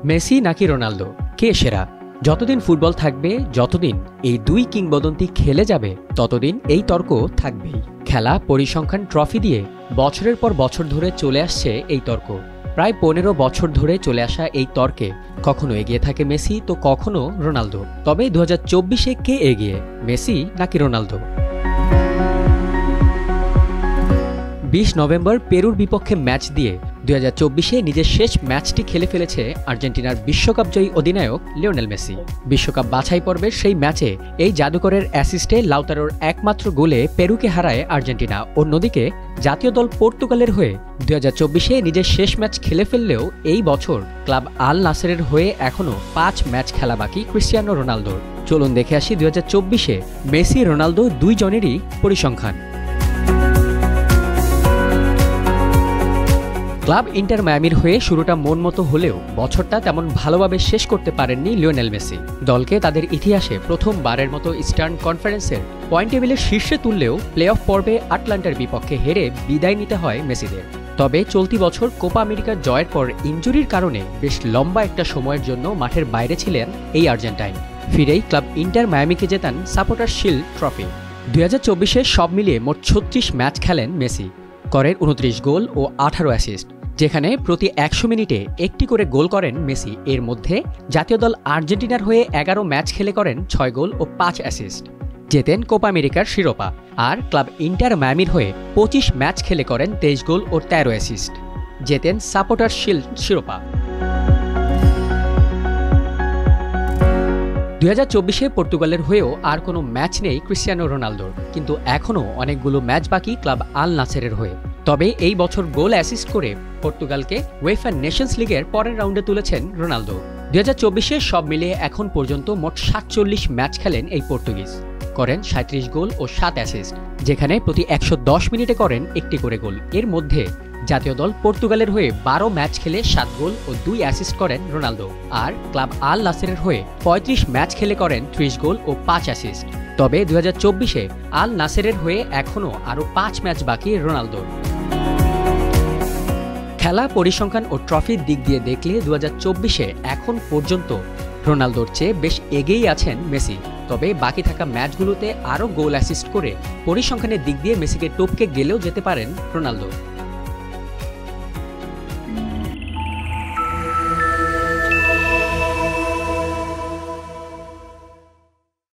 Messi নাকি Ronaldo, কে সেরা? যতদিন ফুটবল থাকবে, যতদিন এই দুই কিংবদন্তি খেলে যাবে, ততদিন এই তর্ক থাকবেই। খেলা, পরিসংখ্যান, ট্রফি দিয়ে বছরের পর বছর ধরে চলে আসছে এই তর্ক। প্রায় 15 বছর ধরে চলে আসা এই তর্কে কখনো এগিয়ে থাকে মেসি, তো কখনো রোনালদো। তবে 2024-এ কে এগিয়ে, মেসি নাকি রোনালদো? 20 নভেম্বর পেরুর বিপক্ষে ম্যাচ দিয়ে 2024-এ নিজের শেষ ম্যাচটি খেলে ফেলেছে আর্জেন্টিনার বিশ্বকাপজয়ী অধিনায়ক লিওনেল মেসি। বিশ্বকাপ বাছাই পর্বের সেই ম্যাচে এই জাদুকরের অ্যাসিস্টে লাউতারোর একমাত্র গোলে পেরুকে হারায় আর্জেন্টিনা। অন্যদিকে জাতীয় দল পর্তুগালের হয়ে 2024-এ নিজের শেষ ম্যাচ খেলে ফেললেও এই বছর ক্লাব আল নাসেরের হয়ে এখনও 5 ম্যাচ খেলা বাকি ক্রিস্টিয়ানো রোনালদোর। চলুন দেখে আসি 2024-এ মেসি রোনালদো দুইজনেরই পরিসংখ্যান। ক্লাব ইন্টার মায়ামির হয়ে শুরুটা মন মতো হলেও বছরটা তেমন ভালোভাবে শেষ করতে পারেননি লিওনেল মেসি। দলকে তাদের ইতিহাসে প্রথমবারের মতো ইস্টার্ন কনফারেন্সের পয়েন্ট টেবিলের শীর্ষে তুললেও প্লে অফ পর্বে আটলান্টার বিপক্ষে হেরে বিদায় নিতে হয় মেসিদের। তবে চলতি বছর কোপা আমেরিকার জয়ের পর ইনজুরির কারণে বেশ লম্বা একটা সময়ের জন্য মাঠের বাইরে ছিলেন এই আর্জেন্টাইন। ফিরেই ক্লাব ইন্টার মায়ামিকে জেতান সাপোর্টার শিল্ড ট্রফি। 2024-এ সব মিলিয়ে মোট 36 ম্যাচ খেলেন মেসি, করেন 29 গোল ও 18 অ্যাসিস্ট, যেখানে প্রতি 100 মিনিটে একটি করে গোল করেন মেসি। এর মধ্যে জাতীয় দল আর্জেন্টিনার হয়ে 11 ম্যাচ খেলে করেন 6 গোল ও 5 অ্যাসিস্ট, জেতেন কোপা আমেরিকার শিরোপা। আর ক্লাব ইন্টার মায়ামির হয়ে 25 ম্যাচ খেলে করেন 23 গোল ও 13 অ্যাসিস্ট, জেতেন সাপোর্টার শিল্ড শিরোপা। 2024-এ পর্তুগালের হয়েও আর কোনো ম্যাচ নেই ক্রিস্টিয়ানো রোনালদোর, কিন্তু এখনও অনেকগুলো ম্যাচ বাকি ক্লাব আল নাসেরের হয়ে। তবে এই বছর গোল অ্যাসিস্ট করে পর্তুগালকে উয়েফা নেশনস লিগের পরের রাউন্ডে তুলেছেন রোনালদো। 2024-এ সব মিলিয়ে এখন পর্যন্ত মোট 47 ম্যাচ খেলেন এই পর্তুগিজ, করেন 37 গোল ও 7 অ্যাসিস্ট, যেখানে প্রতি 110 মিনিটে করেন একটি করে গোল। এর মধ্যে জাতীয় দল পর্তুগালের হয়ে 12 ম্যাচ খেলে 7 গোল ও 2 অ্যাসিস্ট করেন রোনালদো। আর ক্লাব আল নাসেরের হয়ে 35 ম্যাচ খেলে করেন 30 গোল ও 5 অ্যাসিস্ট। তবে 2024-এ আল নাসেরের হয়ে এখনও আরও 5 ম্যাচ বাকি রোনালদোর। খেলা, পরিসংখ্যান ও ট্রফির দিক দিয়ে দেখলে 2024-এ এখন পর্যন্ত রোনালদোর চেয়ে বেশ এগিয়েই আছেন মেসি। তবে বাকি থাকা ম্যাচগুলোতে আরও গোল অ্যাসিস্ট করে পরিসংখ্যানের দিক দিয়ে মেসিকে টপকে গেলেও যেতে পারেন রোনালদো।